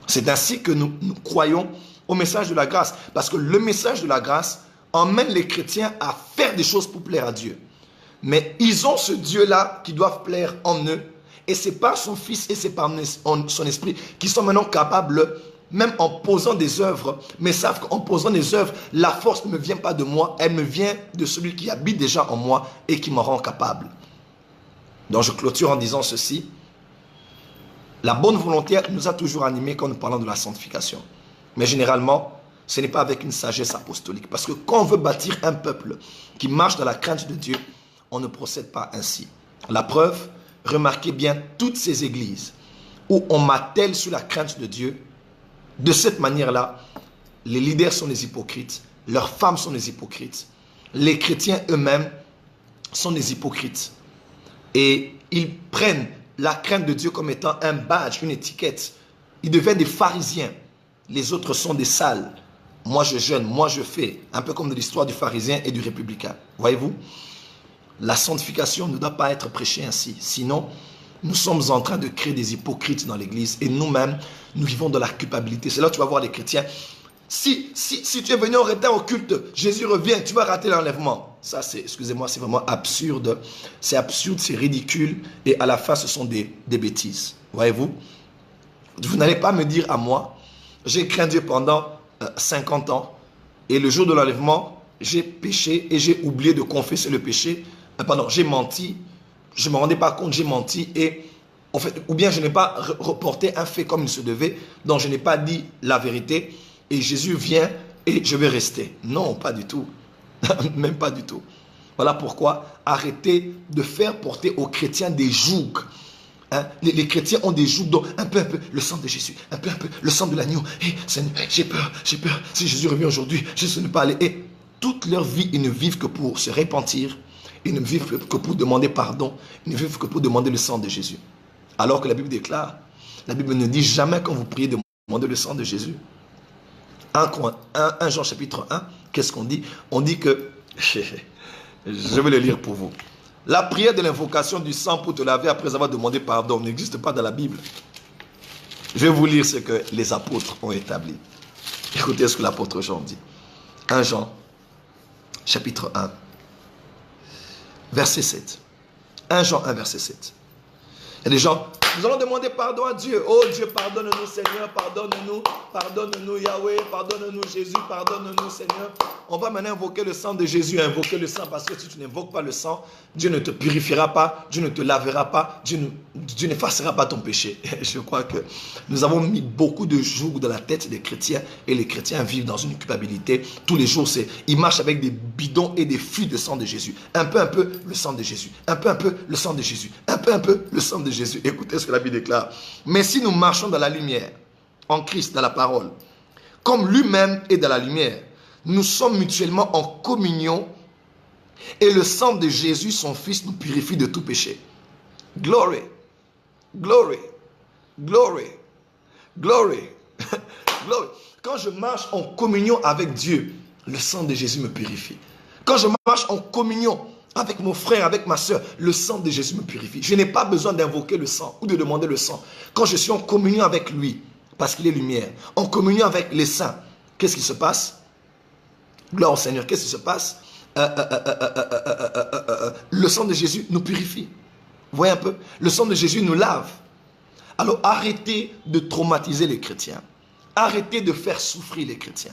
C'est ainsi que nous croyons au message de la grâce. Parce que le message de la grâce emmène les chrétiens à faire des choses pour plaire à Dieu. Mais ils ont ce Dieu-là qui doit plaire en eux. Et c'est par son Fils et c'est par son Esprit qui sont maintenant capables, même en posant des œuvres, mais savent qu'en posant des œuvres, la force ne me vient pas de moi, elle me vient de celui qui habite déjà en moi et qui me rend capable. Donc je clôture en disant ceci. La bonne volonté nous a toujours animés quand nous parlons de la sanctification. Mais généralement, ce n'est pas avec une sagesse apostolique. Parce que quand on veut bâtir un peuple qui marche dans la crainte de Dieu, on ne procède pas ainsi. La preuve, remarquez bien toutes ces églises où on m'attelle sur la crainte de Dieu. De cette manière-là, les leaders sont des hypocrites, leurs femmes sont des hypocrites, les chrétiens eux-mêmes sont des hypocrites. Et ils prennent la crainte de Dieu comme étant un badge, une étiquette. Ils deviennent des pharisiens. Les autres sont des sales. Moi je jeûne, moi je fais. Un peu comme de l'histoire du pharisien et du républicain. Voyez-vous? La sanctification ne doit pas être prêchée ainsi. Sinon, nous sommes en train de créer des hypocrites dans l'église. Et nous-mêmes, nous vivons de la culpabilité. C'est là que tu vas voir les chrétiens. Si tu es venu en retard au culte, Jésus revient, tu vas rater l'enlèvement. Ça, c'est, excusez-moi, c'est vraiment absurde. C'est absurde, c'est ridicule. Et à la fin, ce sont des bêtises. Voyez-vous? Vous n'allez pas me dire à moi, j'ai craint Dieu pendant 50 ans. Et le jour de l'enlèvement, j'ai péché et j'ai oublié de confesser le péché. Pardon, j'ai menti. Je ne me rendais pas compte, j'ai menti. Et en fait, ou bien je n'ai pas reporté un fait comme il se devait. Donc je n'ai pas dit la vérité. Et Jésus vient et je vais rester. Non, pas du tout. Même pas du tout. Voilà pourquoi arrêtez de faire porter aux chrétiens des jougs. Hein? Les chrétiens ont des jougs, donc un peu, le sang de Jésus, un peu, le sang de l'agneau. Et j'ai peur. Si Jésus revient aujourd'hui, je ne sais pas aller. Et toute leur vie, ils ne vivent que pour se repentir. Ils ne vivent que pour demander pardon. Ils ne vivent que pour demander le sang de Jésus. Alors que la Bible déclare, la Bible ne dit jamais quand vous priez de demander le sang de Jésus. 1 Jean chapitre 1, qu'est-ce qu'on dit? On dit que, je vais le lire pour vous. La prière de l'invocation du sang pour te laver après avoir demandé pardon n'existe pas dans la Bible. Je vais vous lire ce que les apôtres ont établi. Écoutez ce que l'apôtre Jean dit. 1 Jean chapitre 1, verset 7. 1 Jean 1, verset 7. Il y a des gens, nous allons demander pardon à Dieu. Oh Dieu, pardonne-nous Seigneur, pardonne-nous Yahweh, pardonne-nous Jésus, pardonne-nous Seigneur. On va maintenant invoquer le sang de Jésus, invoquer le sang, parce que si tu n'invoques pas le sang, Dieu ne te purifiera pas, Dieu ne te lavera pas, Dieu n'effacera pas ton péché. Je crois que nous avons mis beaucoup de jougs dans la tête des chrétiens et les chrétiens vivent dans une culpabilité. Tous les jours, ils marchent avec des bidons et des flux de sang de Jésus. Un peu, le sang de Jésus. Un peu, le sang de Jésus. Un peu, le sang de Jésus. Écoutez ce que la Bible déclare. Mais si nous marchons dans la lumière, en Christ, dans la parole, comme lui-même est dans la lumière, nous sommes mutuellement en communion et le sang de Jésus, son Fils, nous purifie de tout péché. Glory, glory, glory, glory. Quand je marche en communion avec Dieu, le sang de Jésus me purifie. Quand je marche en communion avec mon frère, avec ma soeur, le sang de Jésus me purifie. Je n'ai pas besoin d'invoquer le sang ou de demander le sang. Quand je suis en communion avec lui, parce qu'il est lumière, en communion avec les saints, qu'est-ce qui se passe? Gloire au Seigneur, qu'est-ce qui se passe? Le sang de Jésus nous purifie. Vous voyez un peu? Le sang de Jésus nous lave. Alors arrêtez de traumatiser les chrétiens. Arrêtez de faire souffrir les chrétiens.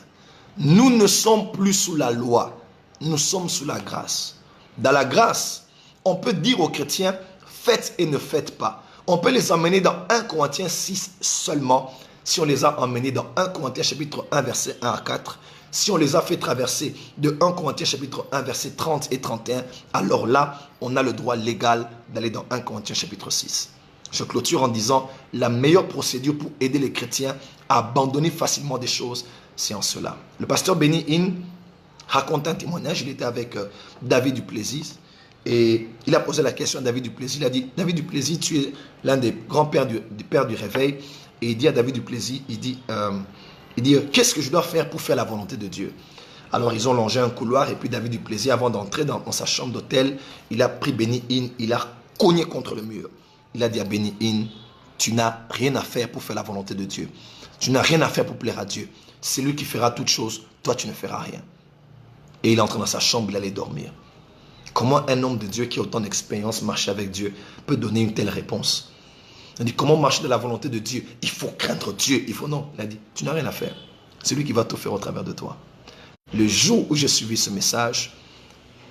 Nous ne sommes plus sous la loi. Nous sommes sous la grâce. Dans la grâce, on peut dire aux chrétiens, faites et ne faites pas. On peut les emmener dans 1 Corinthiens 6 seulement, si on les a emmenés dans 1 Corinthiens chapitre 1, verset 1 à 4. Si on les a fait traverser de 1 Corinthiens chapitre 1, verset 30 et 31, alors là, on a le droit légal d'aller dans 1 Corinthiens chapitre 6. Je clôture en disant, la meilleure procédure pour aider les chrétiens à abandonner facilement des choses, c'est en cela. Le pasteur Benny Hinn raconte un témoignage. Il était avec David Duplessis et il a posé la question à David Duplessis. Il a dit, David Duplessis, tu es l'un des grands-pères du père du réveil. Et il dit à David Duplessis, il dit qu'est-ce que je dois faire pour faire la volonté de Dieu? Alors ils ont longé un couloir et puis David Duplessis, avant d'entrer dans sa chambre d'hôtel, il a pris Benny Hinn, il a cogné contre le mur. Il a dit à Benny Hinn, tu n'as rien à faire pour faire la volonté de Dieu. Tu n'as rien à faire pour plaire à Dieu. C'est lui qui fera toutes choses, toi tu ne feras rien. Et il est entré dans sa chambre, il allait dormir. Comment un homme de Dieu qui a autant d'expérience, marcher avec Dieu, peut donner une telle réponse? Il dit, comment marcher de la volonté de Dieu? Il faut craindre Dieu. Il faut non. Il a dit, tu n'as rien à faire. C'est lui qui va tout faire au travers de toi. Le jour où j'ai suivi ce message,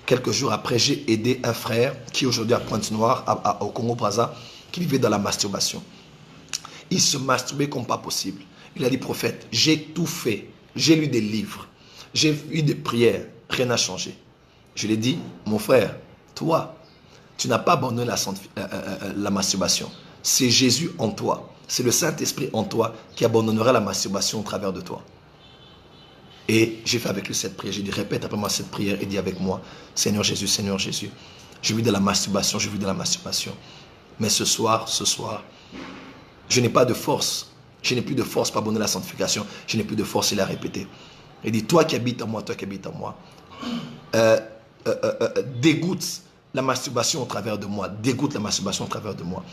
quelques jours après, j'ai aidé un frère qui est aujourd'hui à Pointe-Noire, au Congo-Brazza, qui vivait dans la masturbation. Il se masturbait comme pas possible. Il a dit, prophète, j'ai tout fait. J'ai lu des livres. J'ai eu des prières. Rien n'a changé. Je lui ai dit, mon frère, toi, tu n'as pas abandonné la masturbation. C'est Jésus en toi. C'est le Saint-Esprit en toi qui abandonnera la masturbation au travers de toi. Et j'ai fait avec lui cette prière. J'ai dit, répète après moi cette prière et dis avec moi, Seigneur Jésus, je vis de la masturbation, je vis de la masturbation. Mais ce soir, je n'ai pas de force. Je n'ai plus de force pour abandonner la sanctification. Je n'ai plus de force, il a répété. Il dit, toi qui habites en moi, dégoûte la masturbation au travers de moi. Dégoûte la masturbation au travers de moi.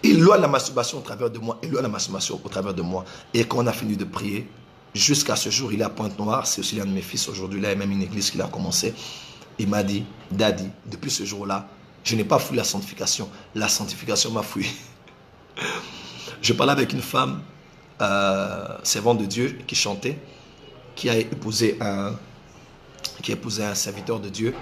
Éloigne la masturbation au travers de moi. Éloigne la masturbation au travers de moi. Et quand on a fini de prier, jusqu'à ce jour, il est à Pointe-Noire. C'est aussi l'un de mes fils aujourd'hui. Là, il y a même une église qu'il a commencé. Il m'a dit, Daddy, depuis ce jour-là, je n'ai pas fui la sanctification. La sanctification m'a fui. Je parlais avec une femme, servante de Dieu, qui chantait, qui a épousé un serviteur de Dieu,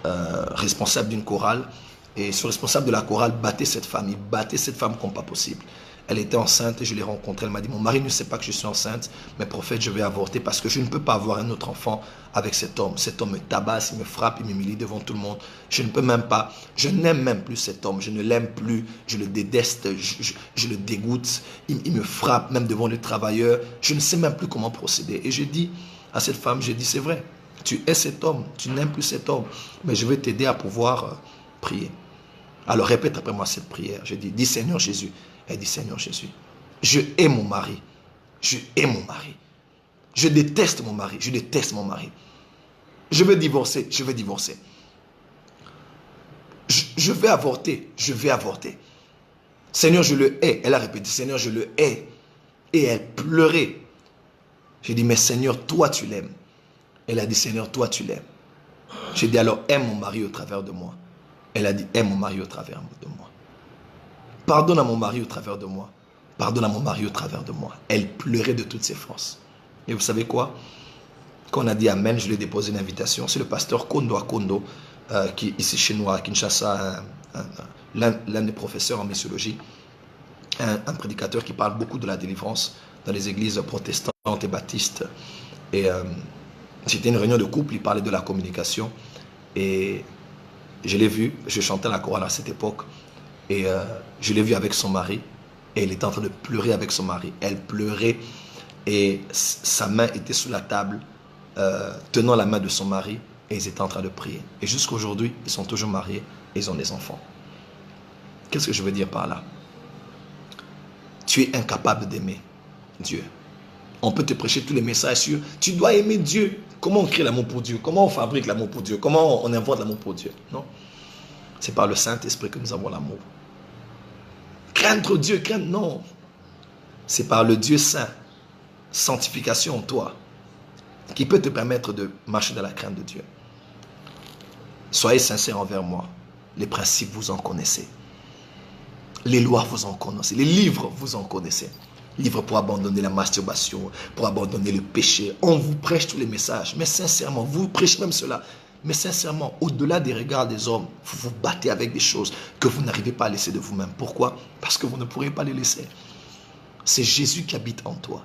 responsable d'une chorale. Et ce responsable de la chorale battait cette femme. Il battait cette femme comme pas possible. Elle était enceinte et je l'ai rencontrée. Elle m'a dit, mon mari ne sait pas que je suis enceinte, mais prophète, je vais avorter parce que je ne peux pas avoir un autre enfant avec cet homme. Cet homme me tabasse, il me frappe, il m'humilie devant tout le monde. Je ne peux même pas, je n'aime même plus cet homme. Je ne l'aime plus, je le déteste, je le dégoûte. Il me frappe même devant les travailleurs. Je ne sais même plus comment procéder. Et je dis à cette femme, je dis, c'est vrai, tu es cet homme, tu n'aimes plus cet homme, mais je vais t'aider à pouvoir prier. Alors répète après moi cette prière. Je dis Seigneur Jésus. Elle dit, Seigneur Jésus, je hais mon mari. Je hais mon mari. Je déteste mon mari. Je déteste mon mari. Je veux divorcer. Je veux divorcer. Je vais avorter. Je vais avorter. Seigneur, je le hais. Elle a répété, Seigneur, je le hais. Et elle pleurait. J'ai dit, mais Seigneur, toi, tu l'aimes. Elle a dit, Seigneur, toi, tu l'aimes. J'ai dit, alors aime mon mari au travers de moi. Elle a dit, aime mon mari au travers de moi. Pardonne à mon mari au travers de moi. Pardonne à mon mari au travers de moi. Elle pleurait de toutes ses forces. Et vous savez quoi? Quand on a dit Amen, je lui ai déposé une invitation. C'est le pasteur Kondo Akondo, qui est ici chez nous à Kinshasa, l'un des professeurs en missiologie, un prédicateur qui parle beaucoup de la délivrance dans les églises protestantes et baptistes. Et c'était une réunion de couple, il parlait de la communication. Et je l'ai vu, je chantais la chorale à cette époque. Et je l'ai vu avec son mari. Et elle était en train de pleurer avec son mari. Elle pleurait. Et sa main était sous la table, tenant la main de son mari. Et ils étaient en train de prier. Et jusqu'à aujourd'hui, ils sont toujours mariés. Et ils ont des enfants. Qu'est-ce que je veux dire par là? Tu es incapable d'aimer Dieu. On peut te prêcher tous les messages sur tu dois aimer Dieu. Comment on crée l'amour pour Dieu? Comment on fabrique l'amour pour Dieu? Comment on invente l'amour pour Dieu? Non. C'est par le Saint-Esprit que nous avons l'amour. Craindre Dieu, craindre, non. C'est par le Dieu saint, sanctification en toi, qui peut te permettre de marcher dans la crainte de Dieu. Soyez sincères envers moi. Les principes, vous en connaissez. Les lois, vous en connaissez. Les livres, vous en connaissez. Livres pour abandonner la masturbation, pour abandonner le péché. On vous prêche tous les messages. Mais sincèrement, vous prêchez même cela. Mais sincèrement, au-delà des regards des hommes, vous vous battez avec des choses que vous n'arrivez pas à laisser de vous-même. Pourquoi? Parce que vous ne pourrez pas les laisser. C'est Jésus qui habite en toi.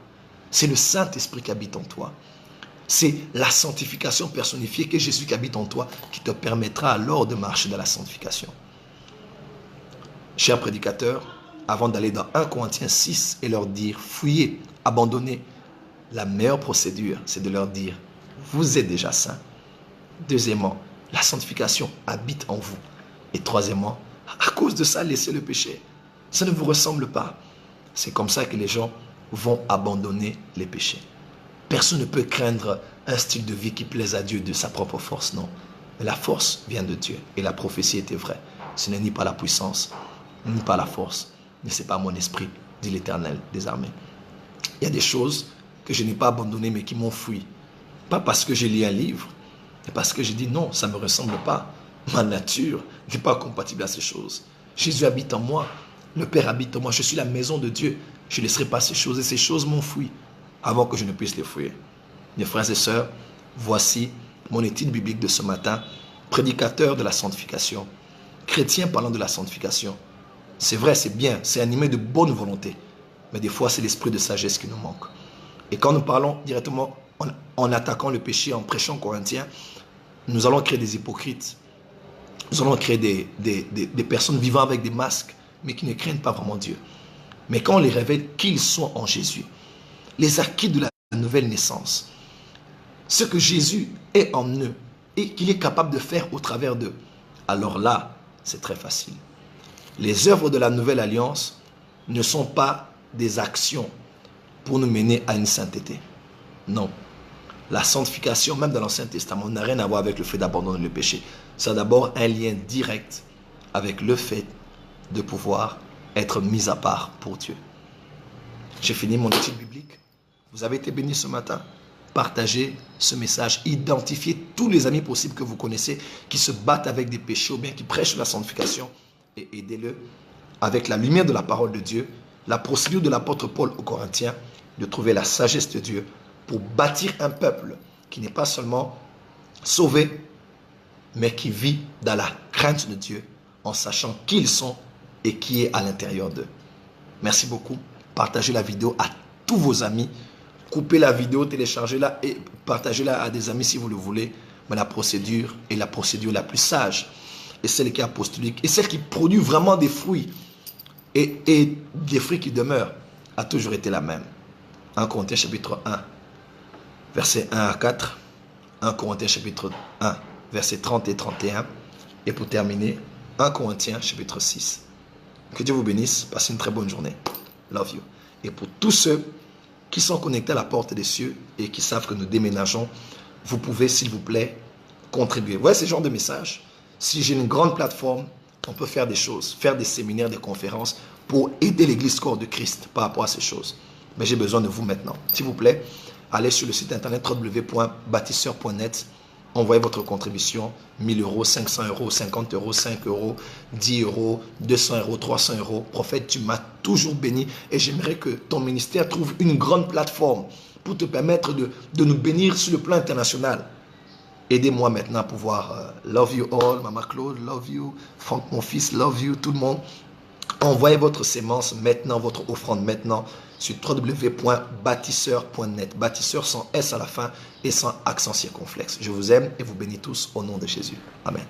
C'est le Saint-Esprit qui habite en toi. C'est la sanctification personnifiée que Jésus qui habite en toi qui te permettra alors de marcher dans la sanctification. Chers prédicateurs, avant d'aller dans 1 Corinthiens 6 et leur dire, fuyez, abandonnez, la meilleure procédure, c'est de leur dire, vous êtes déjà saints. Deuxièmement, la sanctification habite en vous. Et troisièmement, à cause de ça, laissez le péché. Ça ne vous ressemble pas. C'est comme ça que les gens vont abandonner les péchés. Personne ne peut craindre un style de vie qui plaise à Dieu de sa propre force, non. Mais la force vient de Dieu. Et la prophétie était vraie. Ce n'est ni par la puissance, ni par la force, mais c'est par mon esprit, dit l'Éternel des armées. Il y a des choses que je n'ai pas abandonnées, mais qui m'ont fui. Pas parce que j'ai lu un livre, mais parce que j'ai dit non, ça ne me ressemble pas. Ma nature n'est pas compatible à ces choses. Jésus habite en moi. Le Père habite en moi. Je suis la maison de Dieu. Je ne laisserai pas ces choses. Et ces choses m'ont fui avant que je ne puisse les fuir. Mes frères et sœurs, voici mon étude biblique de ce matin. Prédicateur de la sanctification. Chrétien parlant de la sanctification. C'est vrai, c'est bien. C'est animé de bonne volonté. Mais des fois, c'est l'esprit de sagesse qui nous manque. Et quand nous parlons directement en attaquant le péché, en prêchant Corinthiens, nous allons créer des hypocrites. Nous allons créer des personnes vivant avec des masques, mais qui ne craignent pas vraiment Dieu. Mais quand on les révèle qu'ils sont en Jésus, les acquis de la nouvelle naissance, ce que Jésus est en eux et qu'il est capable de faire au travers d'eux, alors là, c'est très facile. Les œuvres de la nouvelle alliance ne sont pas des actions pour nous mener à une sainteté. Non. La sanctification, même dans l'Ancien Testament, n'a rien à voir avec le fait d'abandonner le péché. Ça a d'abord un lien direct avec le fait de pouvoir être mis à part pour Dieu. J'ai fini mon étude biblique. Vous avez été bénis ce matin. Partagez ce message. Identifiez tous les amis possibles que vous connaissez qui se battent avec des péchés ou bien qui prêchent la sanctification et aidez-le avec la lumière de la parole de Dieu, la procédure de l'apôtre Paul aux Corinthiens, de trouver la sagesse de Dieu pour bâtir un peuple qui n'est pas seulement sauvé, mais qui vit dans la crainte de Dieu en sachant qui ils sont et qui est à l'intérieur d'eux. Merci beaucoup. Partagez la vidéo à tous vos amis. Coupez la vidéo, téléchargez-la et partagez-la à des amis si vous le voulez. Mais la procédure est la procédure la plus sage. Et celle qui est apostolique. Et celle qui produit vraiment des fruits. Et des fruits qui demeurent. A toujours été la même. 1 Corinthiens chapitre 1. Versets 1 à 4. 1 Corinthiens chapitre 1. Versets 30 et 31. Et pour terminer, 1 Corinthiens chapitre 6. Que Dieu vous bénisse. Passez une très bonne journée. Love you. Et pour tous ceux qui sont connectés à la porte des cieux et qui savent que nous déménageons, vous pouvez, s'il vous plaît, contribuer. Vous voyez ce genre de message? Si j'ai une grande plateforme, on peut faire des choses, faire des séminaires, des conférences pour aider l'église corps de Christ par rapport à ces choses. Mais j'ai besoin de vous maintenant. S'il vous plaît, allez sur le site internet www.bâtisseur.net. Envoyez votre contribution, 1000 euros, 500 euros, 50 euros, 5 euros, 10 euros, 200 euros, 300 euros. Prophète, tu m'as toujours béni et j'aimerais que ton ministère trouve une grande plateforme pour te permettre de nous bénir sur le plan international. Aidez-moi maintenant à pouvoir, love you all, Maman Claude, love you, Franck mon fils, love you, tout le monde. Envoyez votre sémence maintenant, votre offrande maintenant sur www.bâtisseur.net. Bâtisseur sans S à la fin et sans accent circonflexe. Je vous aime et vous bénis tous au nom de Jésus. Amen.